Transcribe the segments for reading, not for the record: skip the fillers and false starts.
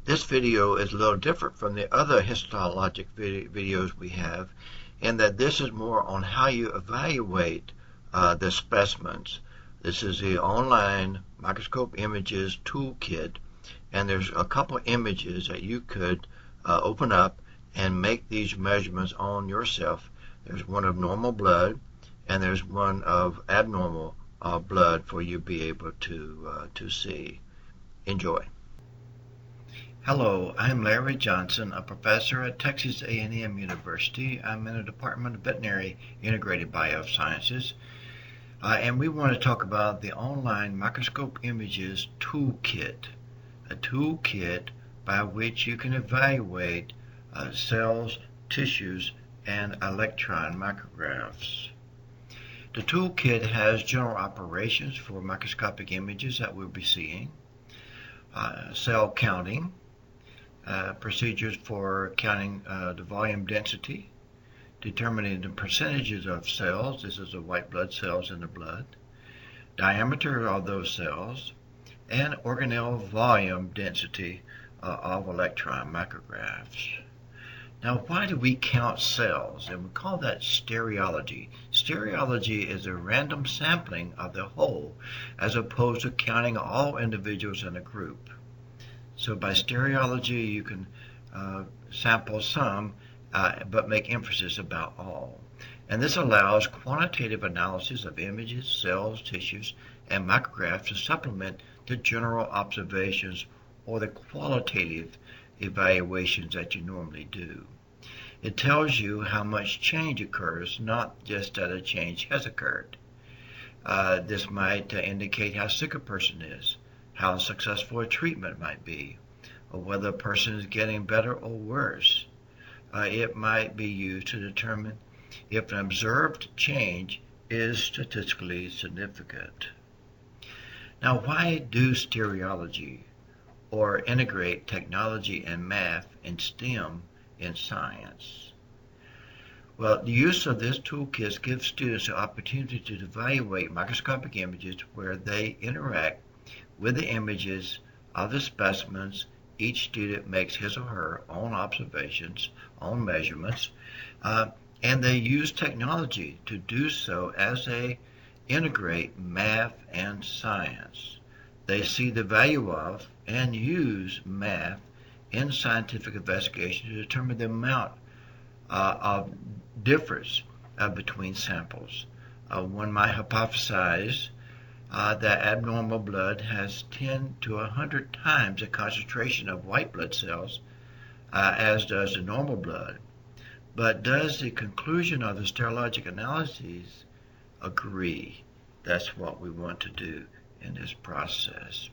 This video is a little different from the other histologic videos we have in that this is more on how you evaluate the specimens. This is the online microscope images toolkit, and there's a couple images that you could open up and make these measurements on yourself. There's one of normal blood, and there's one of abnormal blood for you to be able to see. Enjoy. Hello, I'm Larry Johnson, a professor at Texas A&M University. I'm in the Department of Veterinary Integrated Biosciences, and we want to talk about the online microscope images toolkit, a toolkit by which you can evaluate cells, tissues, and electron micrographs. The toolkit has general operations for microscopic images that we'll be seeing, cell counting, procedures for counting the volume density, determining the percentages of cells, this is the white blood cells in the blood, diameter of those cells, and organelle volume density of electron micrographs. Now, why do we count cells? And we call that stereology. Stereology is a random sampling of the whole as opposed to counting all individuals in a group. So by stereology, you can sample some, but make emphasis about all. And this allows quantitative analysis of images, cells, tissues, and micrographs to supplement the general observations or the qualitative evaluations that you normally do. It tells you how much change occurs, not just that a change has occurred. This might indicate how sick a person is, how successful a treatment might be, or whether a person is getting better or worse. It might be used to determine if an observed change is statistically significant. Now, why do stereology or integrate technology and math and STEM in science? Well, the use of this toolkit gives students the opportunity to evaluate microscopic images where they interact with the images of the specimens. Each student makes his or her own observations, own measurements, and they use technology to do so as they integrate math and science. They see the value of and use math in scientific investigation to determine the amount of difference between samples. One might hypothesize that abnormal blood has 10 to 100 times the concentration of white blood cells as does the normal blood. But does the conclusion of the serologic analyses agree? That's what we want to do in this process.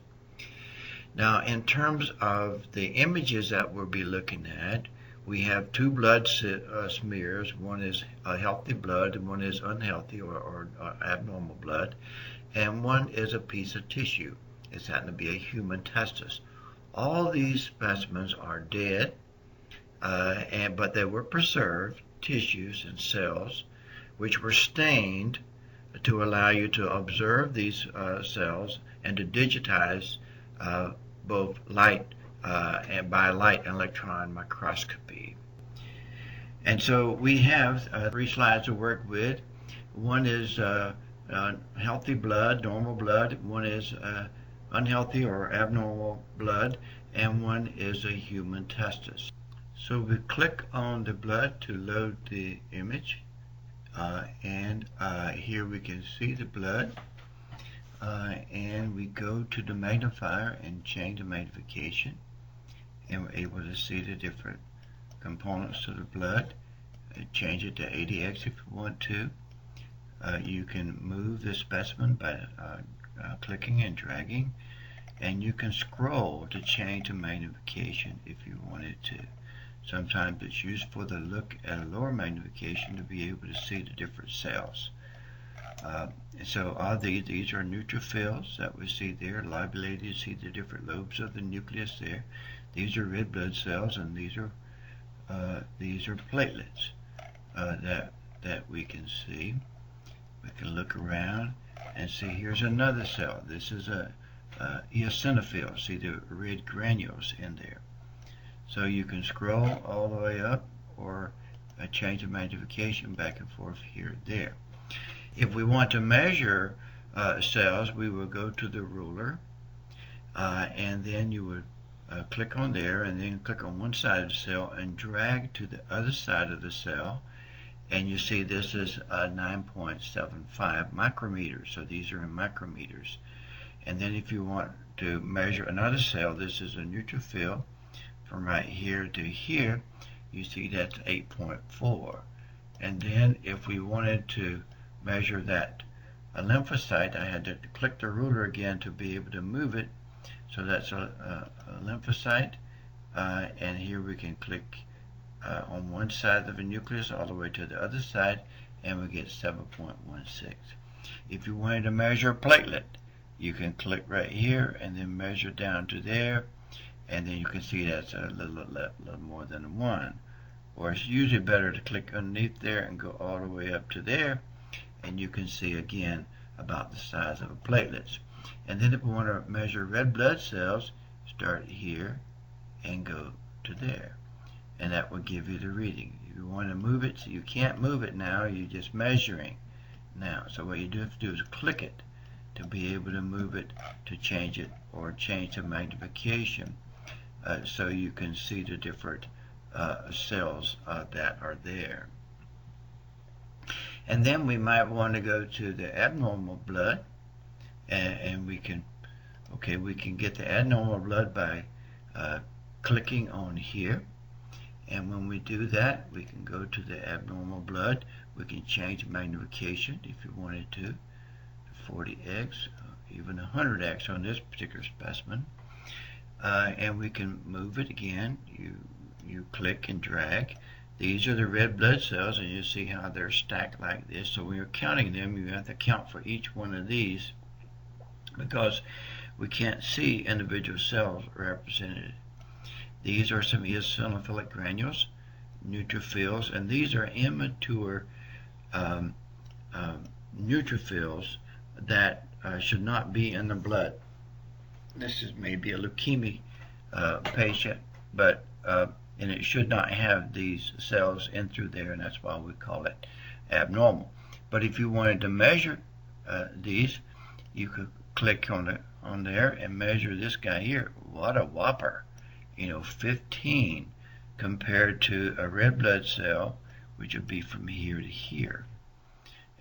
Now, in terms of the images that we'll be looking at, we have two blood smears. One is healthy blood and one is unhealthy or abnormal blood. And one is a piece of tissue. It's happened to be a human testis. All these specimens are dead, but they were preserved, tissues and cells, which were stained to allow you to observe these cells and to digitize both light and by light and electron microscopy. And so we have 3 slides to work with. One is healthy blood, normal blood, one is unhealthy or abnormal blood, and one is a human testis. So we click on the blood to load the image, and here we can see the blood, and we go to the magnifier and change the magnification, and we're able to see the different components of the blood. Change it to 80x if you want to. You can move the specimen by clicking and dragging, and you can scroll to change the magnification if you wanted to. Sometimes it's useful to look at a lower magnification to be able to see the different cells. So all these are neutrophils that we see there. Lobulated, you see the different lobes of the nucleus there. These are red blood cells, and these are platelets that we can see. We can look around and see here's another cell. This is a eosinophil. See the red granules in there. So you can scroll all the way up or change the magnification back and forth here, there. If we want to measure cells, we will go to the ruler, and then you would click on there, and then click on one side of the cell and drag to the other side of the cell, and you see this is 9.75 micrometers, so these are in micrometers. And then if you want to measure another cell, this is a neutrophil, from right here to here, you see that's 8.4. And then if we wanted to measure that lymphocyte, I had to click the ruler again to be able to move it. So that's a lymphocyte, and here we can click on one side of the nucleus all the way to the other side, and we get 7.16. If you wanted to measure a platelet, you can click right here and then measure down to there, and then you can see that's a little more than 1. Or it's usually better to click underneath there and go all the way up to there, and you can see again about the size of the platelets. And then if we want to measure red blood cells, start here and go to there, and that will give you the reading. If you want to move it, so you can't move it now, you're just measuring now. So what you do have to do is click it to be able to move it, to change it, or change the magnification, so you can see the different cells that are there. And then we might want to go to the abnormal blood, and we can get the abnormal blood by clicking on here. And when we do that, we can go to the abnormal blood. We can change magnification if you wanted to 40x, even 100x on this particular specimen. And we can move it again. You click and drag. These are the red blood cells, and you see how they're stacked like this. So when you're counting them, you have to count for each one of these, because we can't see individual cells represented. These are some eosinophilic granules, neutrophils, and these are immature neutrophils that should not be in the blood. This is maybe a leukemia patient, but and it should not have these cells in through there, and that's why we call it abnormal. But if you wanted to measure these, you could click on there and measure this guy here. What a whopper! 15 compared to a red blood cell, which would be from here to here.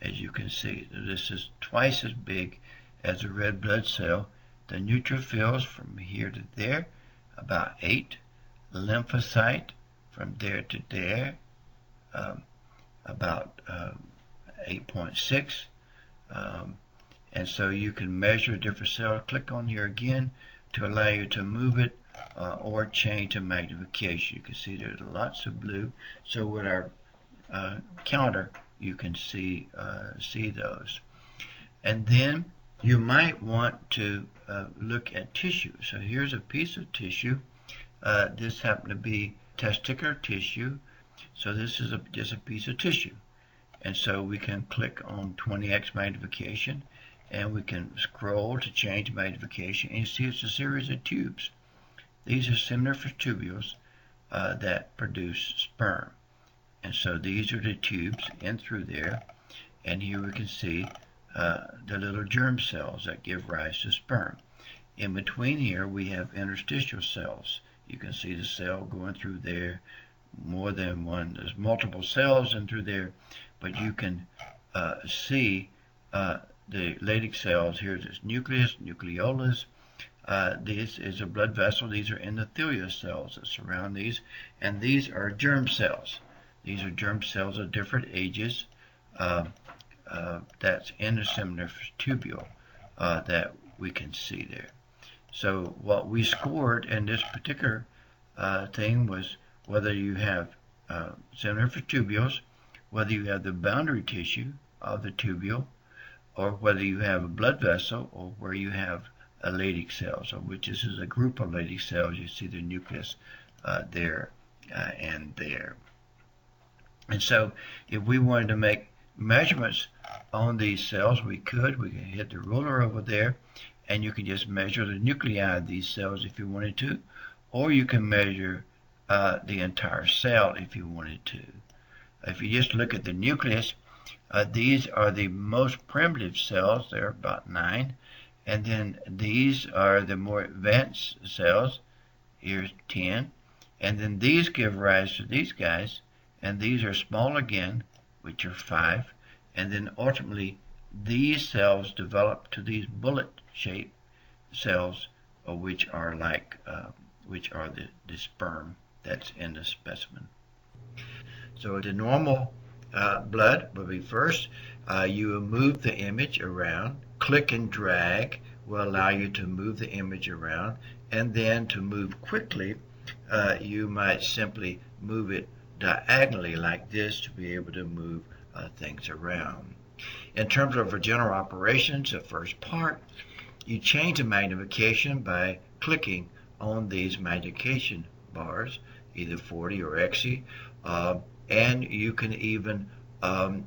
As you can see, this is twice as big as a red blood cell. The neutrophils from here to there, about 8. Lymphocyte from there to there, about 8.6. And so you can measure different cells. Click on here again to allow you to move it or change the magnification. You can see there's lots of blue. So with our counter, you can see those. And then you might want to look at tissue. So here's a piece of tissue. This happened to be testicular tissue. So this is just a piece of tissue. And so we can click on 20x magnification, and we can scroll to change magnification, and you see it's a series of tubes. These are seminiferous tubules that produce sperm. And so these are the tubes in through there, and here we can see the little germ cells that give rise to sperm. In between here we have interstitial cells. You can see the cell going through there, more than one. There's multiple cells in through there, but you can see the Leydig cells. Here's this nucleus, nucleolus. This is a blood vessel. These are endothelial cells that surround these, and these are germ cells. These are germ cells of different ages. That's in the seminiferous tubule that we can see there. So what we scored in this particular thing was whether you have seminiferous tubules, whether you have the boundary tissue of the tubule, or whether you have a blood vessel, or where you have a Leydig cell, so which is a group of Leydig cells. You see the nucleus there and there. And so if we wanted to make measurements on these cells, we can hit the ruler over there, and you can just measure the nuclei of these cells if you wanted to, or you can measure the entire cell if you wanted to. If you just look at the nucleus, these are the most primitive cells. There are about 9. And then these are the more advanced cells. Here's 10. And then these give rise to these guys. And these are small again, which are 5. And then ultimately, these cells develop to these bullet-shaped cells, which are the sperm that's in the specimen. So the normal blood will be first. You will move the image around. Click and drag will allow you to move the image around. And then to move quickly, you might simply move it diagonally like this to be able to move things around. In terms of our general operations, the first part, you change the magnification by clicking on these magnification bars, either 40 or XE, and you can even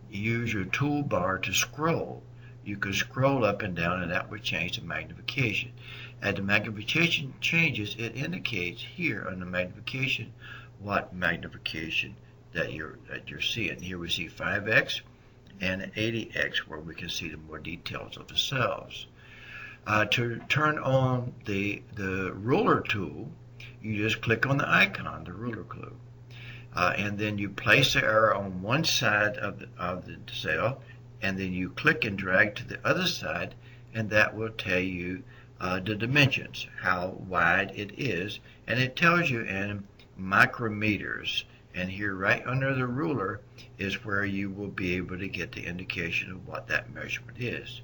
use your toolbar to scroll. You can scroll up and down, and that would change the magnification. As the magnification changes, it indicates here on the magnification what magnification that you're seeing. Here we see 5x and 80x, where we can see the more details of the cells. To turn on the ruler tool, you just click on the icon, the ruler clue, and then you place the arrow on one side of the cell, and then you click and drag to the other side, and that will tell you the dimensions, how wide it is, and it tells you in micrometers. And here right under the ruler is where you will be able to get the indication of what that measurement is.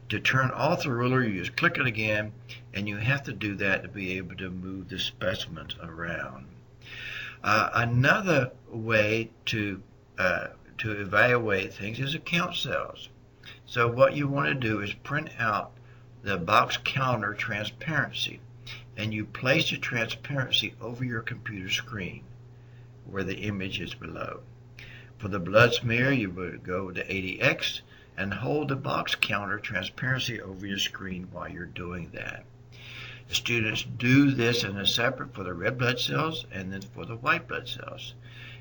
To turn off the ruler, you just click it again, and you have to do that to be able to move the specimens around. Another way to evaluate things is to count cells. So what you want to do is print out the box counter transparency, and you place the transparency over your computer screen where the image is below. For the blood smear, you would go to 80x and hold the box counter transparency over your screen while you're doing that. The students do this in a separate for the red blood cells and then for the white blood cells.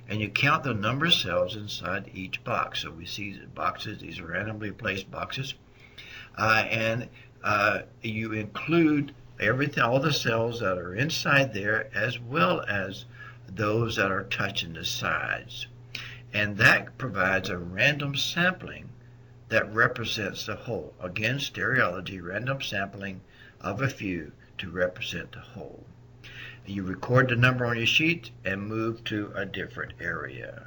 And you count the number of cells inside each box. So we see the boxes, these are randomly placed boxes. And you include everything, all the cells that are inside there, as well as those that are touching the sides. And that provides a random sampling that represents the whole. Again, stereology, random sampling of a few to represent the whole. You record the number on your sheet and move to a different area.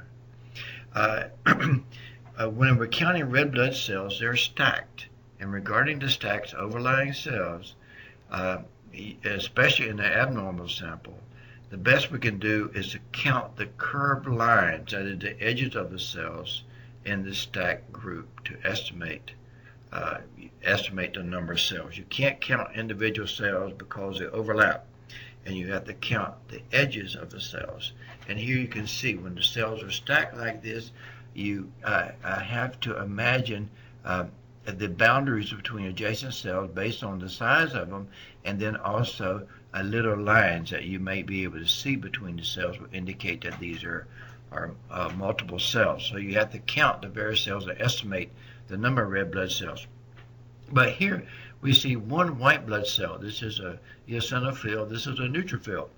When we're counting red blood cells, they're stacked. And regarding the stacks overlying cells, especially in the abnormal sample, the best we can do is to count the curved lines, that is the edges of the cells in the stack group, to estimate the number of cells. You can't count individual cells because they overlap, and you have to count the edges of the cells. And here you can see when the cells are stacked like this, you have to imagine the boundaries between adjacent cells based on the size of them, and then also little lines that you may be able to see between the cells will indicate that these are multiple cells. So you have to count the various cells to estimate the number of red blood cells. But here we see one white blood cell. This is a eosinophil. This is a neutrophil.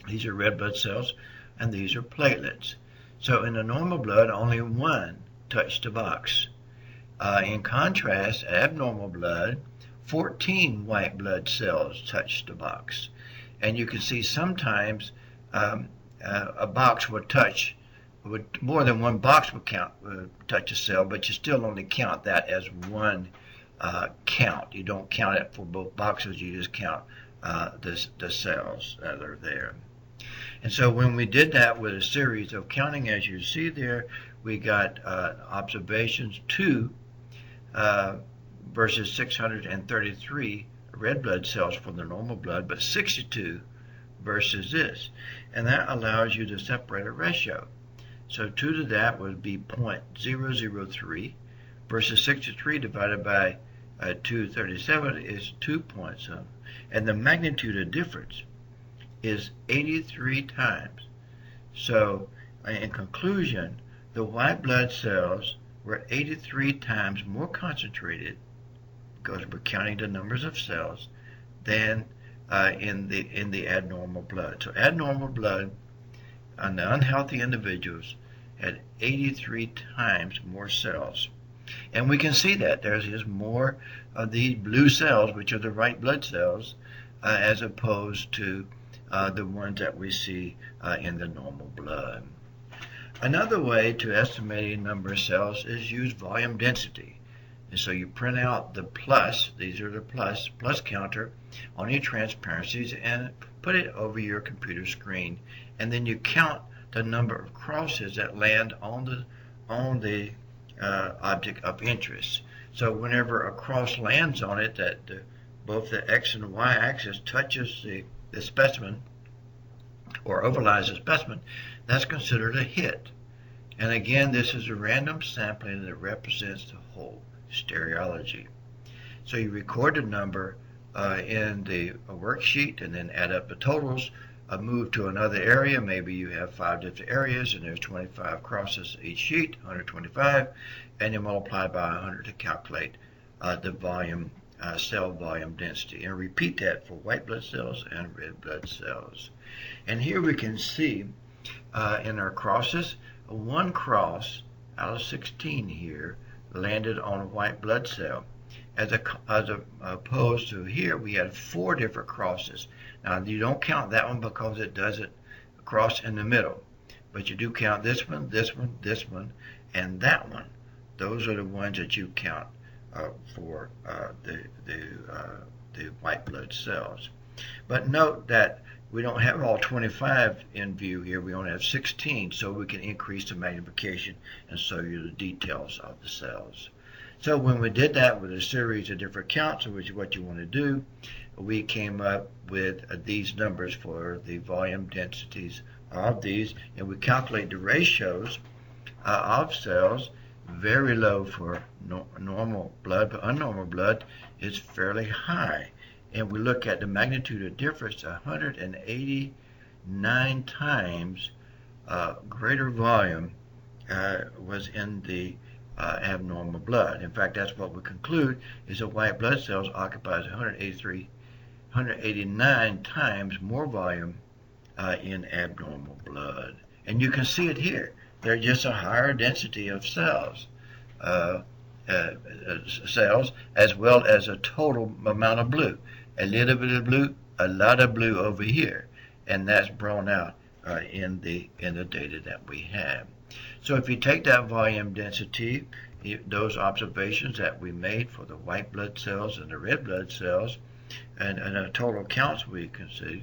These are red blood cells, and these are platelets. So in the normal blood, only one touched the box. In contrast, abnormal blood, 14 white blood cells touch the box. And you can see sometimes a box will touch, more than one box will touch a cell, but you still only count that as one count. You don't count it for both boxes, you just count the cells that are there. And so when we did that with a series of counting, as you see there, we got observations 2 versus 633 red blood cells from the normal blood, but 62 versus this. And that allows you to separate a ratio. So 2 to that would be 0.003 versus 63 divided by 237 is 2 points. And the magnitude of difference is 83 times So, in conclusion, the white blood cells were 83 times more concentrated, because we're counting the numbers of cells, than in the abnormal blood. So abnormal blood on the unhealthy individuals had 83 times more cells. And we can see that there's just more of these blue cells, which are the white blood cells, as opposed to the ones that we see in the normal blood. Another way to estimate a number of cells is use volume density. And so you print out the plus, these are the plus counter on your transparencies, and put it over your computer screen. And then you count the number of crosses that land on the object of interest. So whenever a cross lands on it, that both the x and y axis touches the specimen or overlies the specimen, that's considered a hit. And again, this is a random sampling that represents the whole stereology. So you record the number in the worksheet and then add up the totals. Move to another area. Maybe you have 5 different areas and there's 25 crosses each sheet, 125, and you multiply by 100 to calculate the volume, cell volume density. And repeat that for white blood cells and red blood cells. And here we can see in our crosses, one cross out of 16 here landed on a white blood cell, as opposed to here we had 4 different crosses. Now you don't count that one because it doesn't cross in the middle, but you do count this one, this one, this one, and that one. Those are the ones that you count for the white blood cells. But note that we don't have all 25 in view here. We only have 16, so we can increase the magnification and show you the details of the cells. So when we did that with a series of different counts, which is what you want to do, we came up with these numbers for the volume densities of these, and we calculate the ratios of cells. Very low for normal blood, but unnormal blood is fairly high. And we look at the magnitude of difference, 189 times greater volume was in the abnormal blood. In fact, that's what we conclude, is that white blood cells occupies 189 times more volume in abnormal blood. And you can see it here. They're just a higher density of cells, as well as a total amount of blue. A little bit of blue, a lot of blue over here, and that's brought out in the data that we have. So if you take that volume density, those observations that we made for the white blood cells and the red blood cells, and the total counts we considered,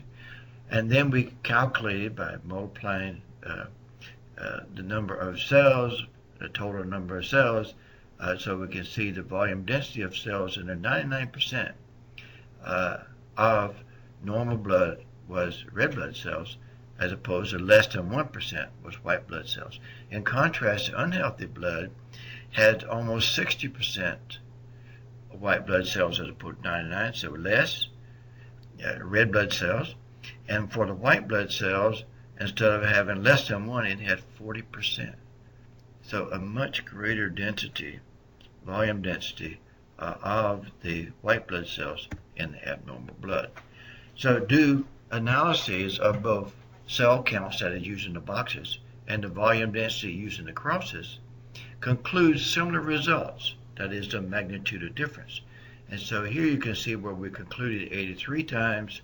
and then we calculated by multiplying the number of cells, the total number of cells, so we can see the volume density of cells in the 99% of normal blood was red blood cells, as opposed to less than 1% was white blood cells. In contrast, unhealthy blood had almost 60% of white blood cells as opposed to 99, so less red blood cells. And for the white blood cells, instead of having less than 1, it had 40%. So a much greater density, volume density, of the white blood cells in the abnormal blood. So do analyses of both cell counts that is used in the boxes and the volume density used in the crosses, concludes similar results, that is the magnitude of difference. And so here you can see where we concluded 83 times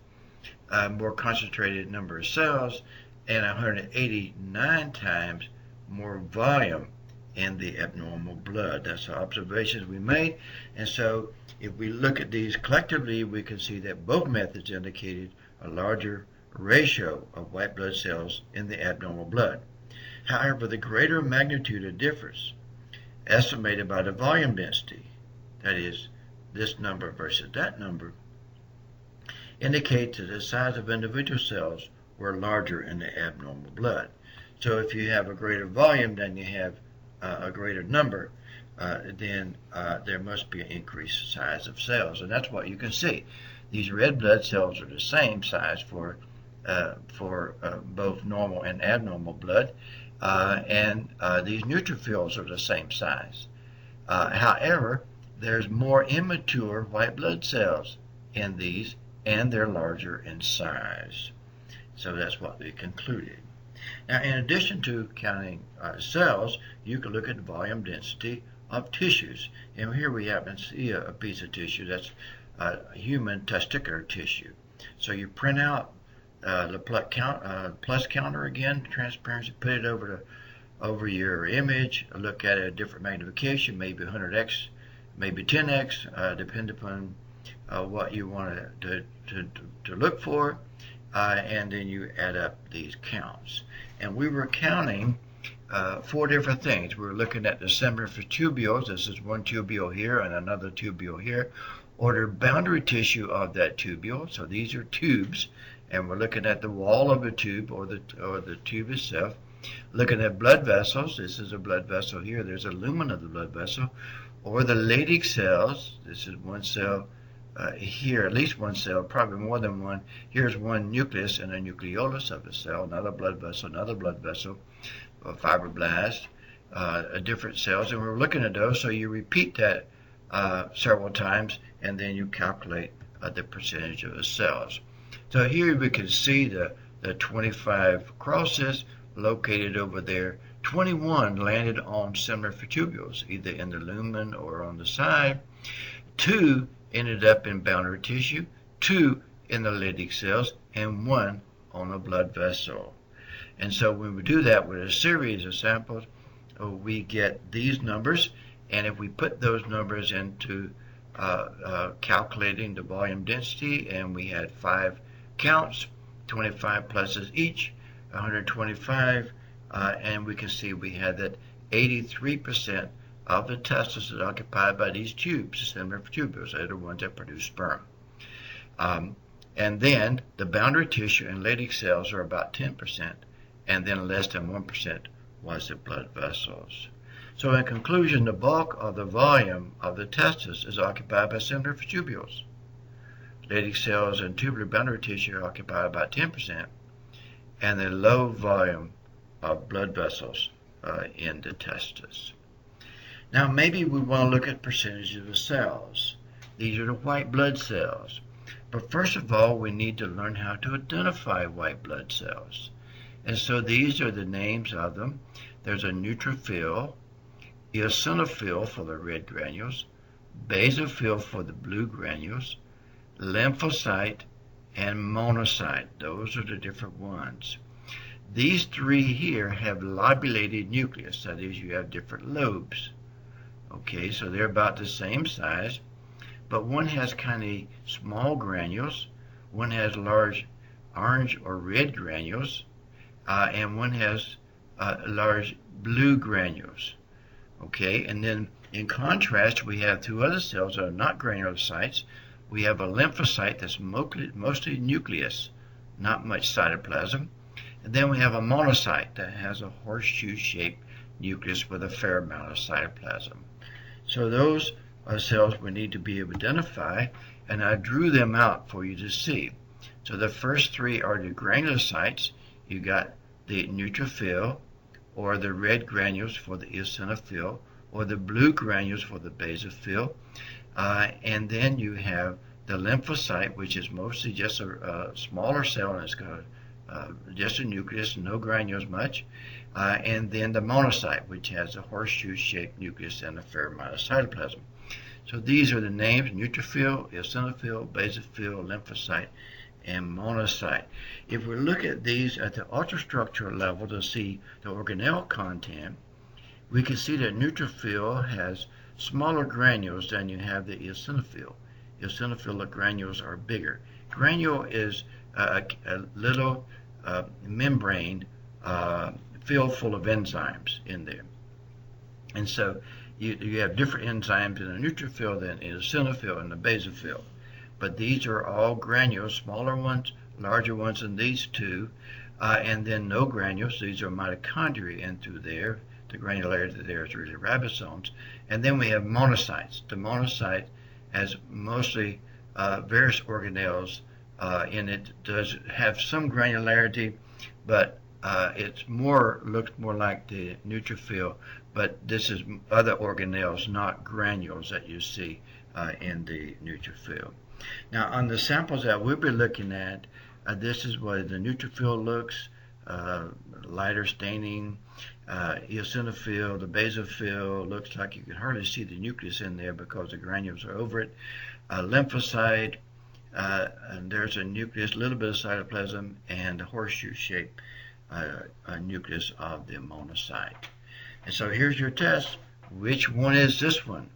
more concentrated number of cells and 189 times more volume in the abnormal blood. That's the observations we made. And so if we look at these collectively, we can see that both methods indicated a larger ratio of white blood cells in the abnormal blood. However, the greater magnitude of difference estimated by the volume density, that is this number versus that number, indicates that the size of individual cells were larger in the abnormal blood. So if you have a greater volume than you have a greater number, then there must be an increased size of cells. And that's what you can see. These red blood cells are the same size for for both normal and abnormal blood, and these neutrophils are the same size. However, there's more immature white blood cells in these, and they're larger in size. So that's what we concluded. Now, in addition to counting cells, you can look at the volume density of tissues. And here we happen to see a piece of tissue that's human testicular tissue. So you print out the plus counter again, transparency, put it over your image, look at it at different magnification, maybe 100x, maybe 10x, depending upon what you want to look for, and then you add up these counts. And we were counting 4 different things. We were looking at the seminiferous tubules. This is one tubule here and another tubule here, or the boundary tissue of that tubule. So these are tubes, and we're looking at the wall of the tube or the tube itself. Looking at blood vessels. This is a blood vessel here. There's a lumen of the blood vessel, or the Leydig cells. This is one cell. Here, at least one cell, probably more than one. Here's one nucleus and a nucleolus of a cell, another blood vessel, a fibroblast, different cells, and we're looking at those. So you repeat that several times, and then you calculate the percentage of the cells. So here we can see the 25 crosses located over there. 21 landed on seminiferous tubules, either in the lumen or on the side. 2 ended up in boundary tissue, 2 in the Leydig cells, and 1 on a blood vessel. And so when we do that with a series of samples, we get these numbers, and if we put those numbers into calculating the volume density, and we had 5 counts, 25 pluses each, 125, and we can see we had that 83% of the testis is occupied by these tubes, the seminiferous tubules. They're the ones that produce sperm. And then the boundary tissue and Leydig cells are about 10%, and then less than 1% was the blood vessels. So in conclusion, the bulk of the volume of the testis is occupied by seminiferous tubules. Leydig cells and tubular boundary tissue are occupied about 10%, and the low volume of blood vessels in the testis. Now maybe we want to look at percentage of the cells. These are the white blood cells. But first of all, we need to learn how to identify white blood cells. And so these are the names of them. There's a neutrophil, eosinophil for the red granules, basophil for the blue granules, lymphocyte, and monocyte. Those are the different ones. These 3 here have lobulated nucleus. That is, you have different lobes. Okay, so they're about the same size, but one has kind of small granules, one has large orange or red granules, and one has large blue granules. Okay, and then in contrast, we have 2 other cells that are not granulocytes. We have a lymphocyte that's mostly nucleus, not much cytoplasm. And then we have a monocyte that has a horseshoe-shaped nucleus with a fair amount of cytoplasm. So those are cells we need to be able to identify, and I drew them out for you to see. So the first 3 are the granulocytes. You got the neutrophil, or the red granules for the eosinophil, or the blue granules for the basophil, and then you have the lymphocyte, which is mostly just a smaller cell, and it's got just a nucleus, no granules much, and then the monocyte, which has a horseshoe-shaped nucleus and a fair amount of cytoplasm. So these are the names: neutrophil, eosinophil, basophil, lymphocyte, and monocyte. If we look at these at the ultrastructural level to see the organelle content, we can see that neutrophil has smaller granules than you have the eosinophil. Eosinophilic granules are bigger. Granule is a little membrane filled full of enzymes in there. And so you have different enzymes in the neutrophil than in the eosinophil and the basophil. But these are all granules, smaller ones, larger ones than these 2, and then no granules. These are mitochondria in through there. The granularity there is really ribosomes. And then we have monocytes. The monocyte has mostly various organelles and it does have some granularity, but looks more like the neutrophil. But this is other organelles, not granules that you see in the neutrophil. Now, on the samples that we'll be looking at, this is what the neutrophil looks, lighter staining, eosinophil, the basophil looks like you can hardly see the nucleus in there because the granules are over it. Lymphocyte, and there's a nucleus, a little bit of cytoplasm, and a horseshoe-shaped nucleus of the monocyte. And so here's your test. Which one is this one?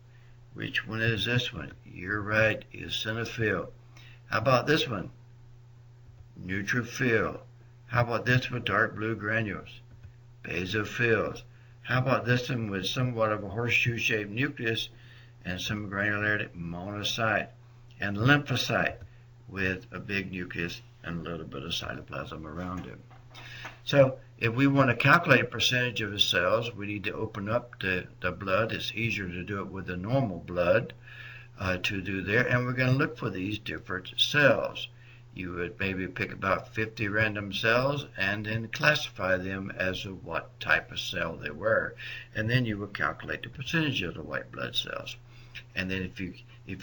Which one is this one? You're right, eosinophil. How about this one? Neutrophil. How about this with dark blue granules? Basophils. How about this one with somewhat of a horseshoe-shaped nucleus and some granularity? Monocyte. And lymphocyte with a big nucleus and a little bit of cytoplasm around it. So if we want to calculate a percentage of the cells, we need to open up the blood. It's easier to do it with the normal blood to do there. And we're going to look for these different cells. You would maybe pick about 50 random cells and then classify them as to what type of cell they were. And then you would calculate the percentage of the white blood cells. And then if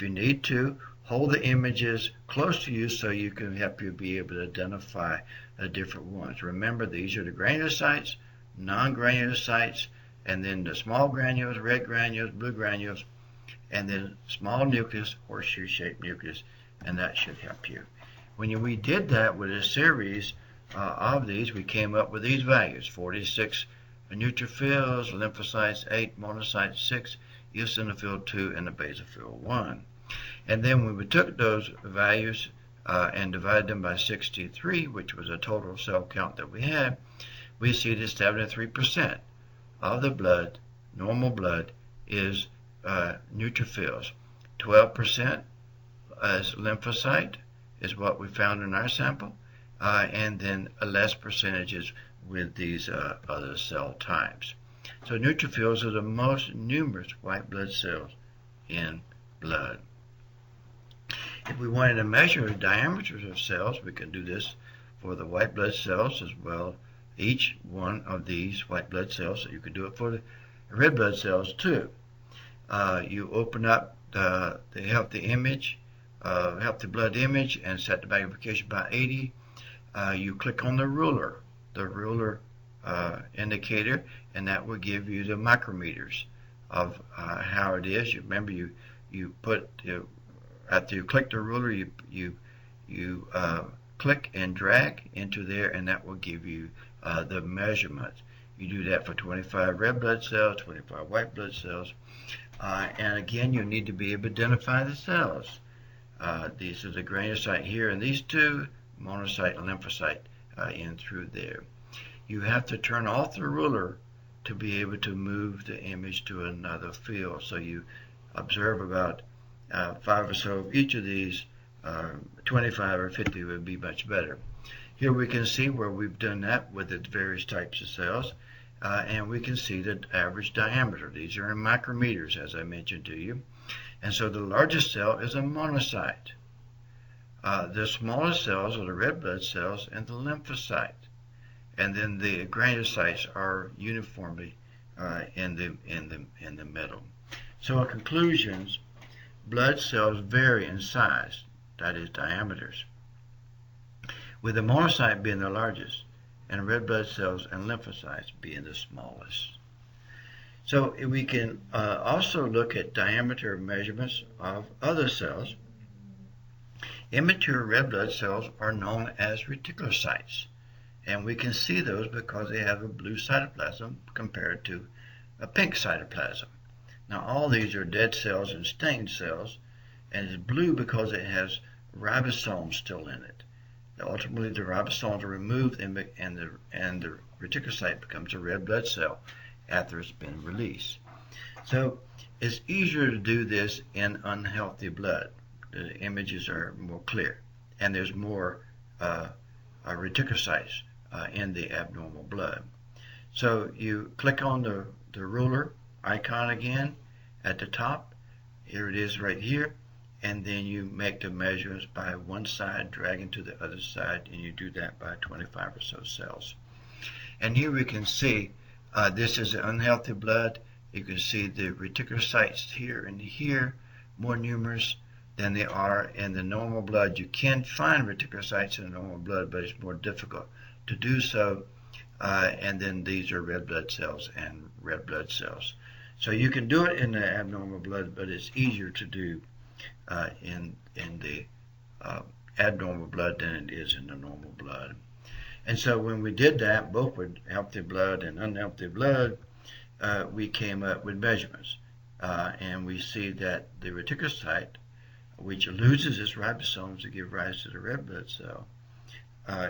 you need to, hold the images close to you so you can help you be able to identify the different ones. Remember, these are the granulocytes, non-granulocytes, and then the small granules, red granules, blue granules, and then small nucleus, horseshoe-shaped nucleus, and that should help you. When we did that with a series of these, we came up with these values: 46 neutrophils, lymphocytes 8, monocytes 6, eosinophil 2, and the basophil 1. And then when we took those values and divided them by 63, which was a total cell count that we had, we see that 73% of the blood, normal blood, is neutrophils. 12% as lymphocyte is what we found in our sample, and then a less percentages with these other cell types. So neutrophils are the most numerous white blood cells in blood. If we wanted to measure the diameters of cells, we can do this for the white blood cells as well. Each one of these white blood cells, so you can do it for the red blood cells too. You open up the healthy blood image and set the magnification by 80. You click on the ruler indicator, and that will give you the micrometers of how it is. Remember, you put after you click the ruler, you click and drag into there, and that will give you the measurements. You do that for 25 red blood cells, 25 white blood cells, and again, you need to be able to identify the cells. These are the granulocyte here, and these two, monocyte and lymphocyte, in through there. You have to turn off the ruler to be able to move the image to another field. So you observe about 5 or so of each of these. 25 or 50 would be much better. Here we can see where we've done that with the various types of cells, and we can see the average diameter. These are in micrometers, as I mentioned to you. And so the largest cell is a monocyte. The smallest cells are the red blood cells and the lymphocyte. And then the granulocytes are uniformly in the middle. So in conclusions, blood cells vary in size, that is diameters, with the monocyte being the largest and red blood cells and lymphocytes being the smallest. So we can also look at diameter measurements of other cells. Immature red blood cells are known as reticulocytes, and we can see those because they have a blue cytoplasm compared to a pink cytoplasm. Now all these are dead cells and stained cells, and it's blue because it has ribosomes still in it. Ultimately, the ribosomes are removed, and the reticulocyte becomes a red blood cell after it's been released. So it's easier to do this in unhealthy blood. The images are more clear, and there's more reticulocytes in the abnormal blood. So you click on the ruler icon again at the top. Here it is right here, and then you make the measurements by one side, dragging to the other side, and you do that by 25 or so cells. And here we can see this is unhealthy blood. You can see the reticulocytes here and here, more numerous than they are in the normal blood. You can find reticulocytes in the normal blood, but it's more difficult to do so. And then these are red blood cells and red blood cells. So you can do it in the abnormal blood, but it's easier to do in the abnormal blood than it is in the normal blood. And so when we did that, both with healthy blood and unhealthy blood, we came up with measurements. And we see that the reticulocyte, which loses its ribosomes to give rise to the red blood cell,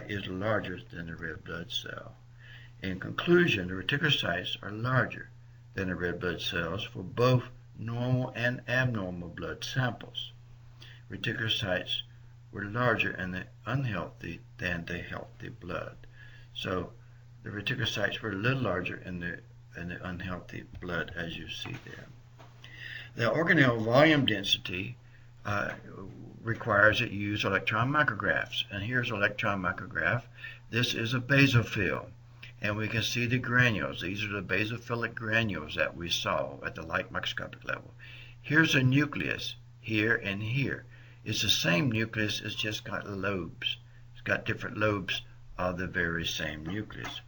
is larger than the red blood cell. In conclusion, the reticulocytes are larger than the red blood cells for both normal and abnormal blood samples. Reticulocytes were larger in the unhealthy than the healthy blood. So the reticulocytes were a little larger in the unhealthy blood, as you see there. The organelle volume density requires that you use electron micrographs. And here's an electron micrograph. This is a basophil. And we can see the granules. These are the basophilic granules that we saw at the light microscopic level. Here's a nucleus here and here. It's the same nucleus, it's just got lobes. It's got different lobes of the very same nucleus.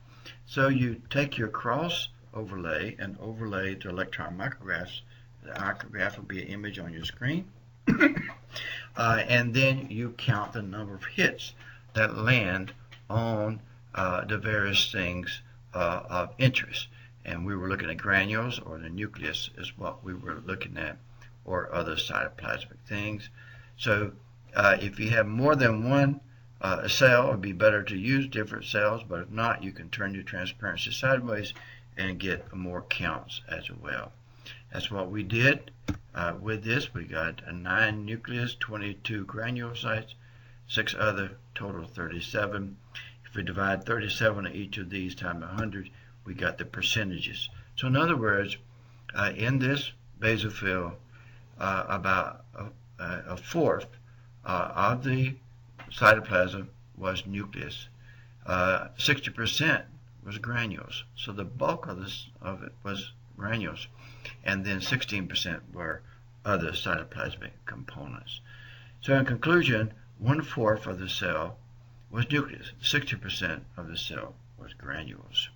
So you take your cross overlay and overlay the electron micrographs. The micrograph will be an image on your screen. And then you count the number of hits that land on the various things of interest. And we were looking at granules, or the nucleus is what we were looking at, or other cytoplasmic things. So if you have more than one cell, it would be better to use different cells, but if not, you can turn your transparency sideways and get more counts as well. That's what we did with this. We got a 9 nucleus, 22 granulocytes, 6 other, total 37. If we divide 37 of each of these times 100, we got the percentages. So in other words, in this basophil, about a fourth of the cytoplasm was nucleus. 60% was granules. So the bulk of it was granules. And then 16% were other cytoplasmic components. So in conclusion, 1/4 of the cell was nucleus. 60% of the cell was granules.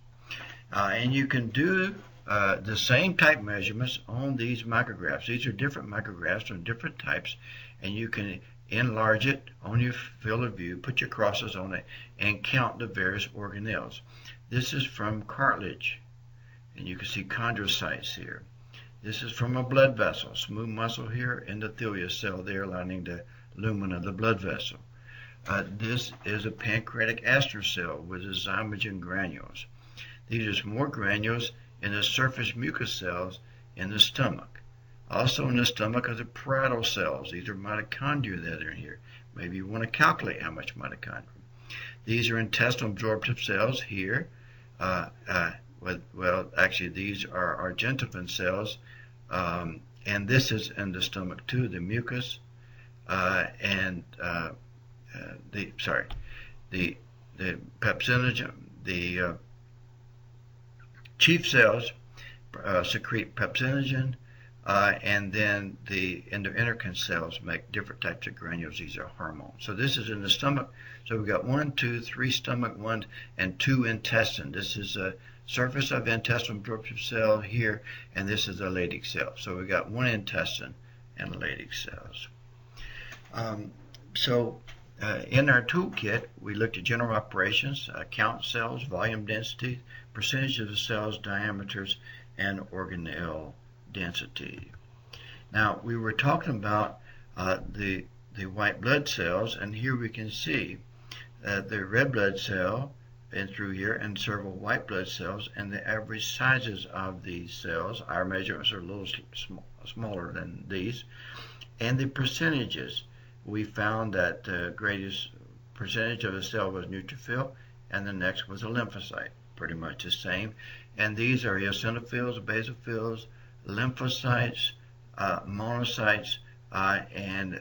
And you can do the same type measurements on these micrographs. These are different micrographs from different types, and you can enlarge it on your field of view, put your crosses on it, and count the various organelles. This is from cartilage, and you can see chondrocytes here. This is from a blood vessel, smooth muscle here, endothelial cell there lining the lumen of the blood vessel. This is a pancreatic aster cell with the zymogen granules. These are more granules in the surface mucous cells in the stomach. Also in the stomach are the parietal cells. These are mitochondria that are in here. Maybe you want to calculate how much mitochondria. These are intestinal absorptive cells here. Well, actually, these are argentophil cells, and this is in the stomach too. The mucus and the pepsinogen, the chief cells secrete pepsinogen, and then the endoendocrine cells make different types of granules. These are hormones. So this is in the stomach. So we've got 1, 2, 3 stomach, 1, and 2 intestine. This is a surface of intestinal absorptive cell here, and this is a Leydig cell. So we've got 1 intestine and Leydig cells. In our toolkit, we looked at general operations, count cells, volume density, percentage of the cells, diameters, and organelle density. Now, we were talking about the white blood cells, and here we can see the red blood cell and through here, and several white blood cells, and the average sizes of these cells. Our measurements are a little smaller than these, and the percentages. We found that the greatest percentage of the cell was neutrophil, and the next was a lymphocyte, pretty much the same. And these are eosinophils, basophils, lymphocytes, monocytes, and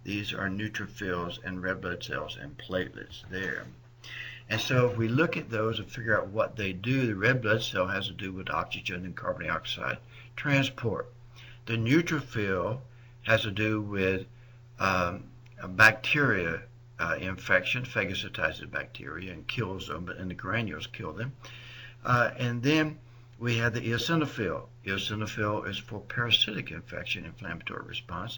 these are neutrophils and red blood cells and platelets there. And so if we look at those and figure out what they do, the red blood cell has to do with oxygen and carbon dioxide transport. The neutrophil has to do with a bacteria infection, phagocytizes bacteria and kills them, and the granules kill them. And then we have the eosinophil. Eosinophil is for parasitic infection, inflammatory response.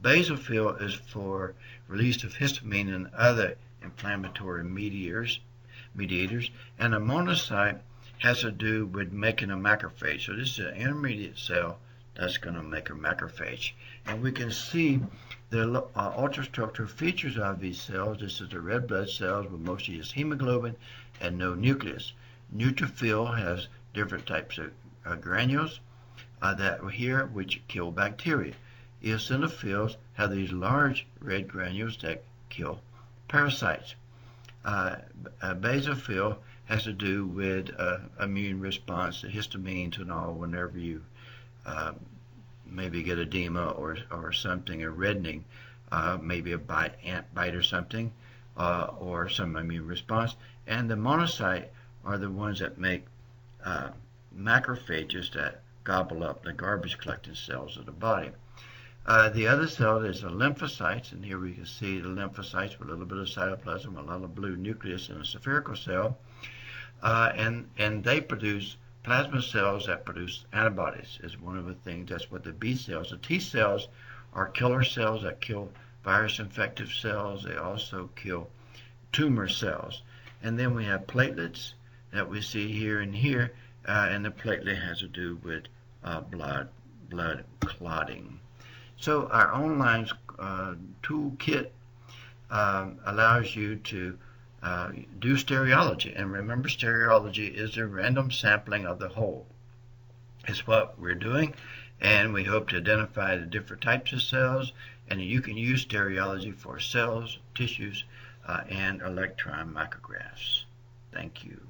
Basophil is for release of histamine and other inflammatory mediators. And a monocyte has to do with making a macrophage. So this is an intermediate cell that's going to make a macrophage. And we can see the ultrastructural features of these cells. This is the red blood cells with mostly just hemoglobin and no nucleus. Neutrophil has different types of granules that are here which kill bacteria. Eosinophils have these large red granules that kill parasites. Basophil has to do with immune response to histamines and all whenever you maybe get edema or something, a reddening, maybe a ant bite or something, or some immune response. And the monocyte are the ones that make macrophages that gobble up the garbage collecting cells of the body. The other cell is the lymphocytes, and here we can see the lymphocytes with a little bit of cytoplasm, a lot of blue nucleus in a spherical cell, and they produce plasma cells that produce antibodies. Is one of the things. That's what the B cells. The T cells are killer cells that kill virus-infected cells. They also kill tumor cells. And then we have platelets that we see here and here, and the platelet has to do with blood clotting. So our online toolkit allows you to do stereology. And remember, stereology is a random sampling of the whole. It's what we're doing, and we hope to identify the different types of cells, and you can use stereology for cells, tissues, and electron micrographs. Thank you.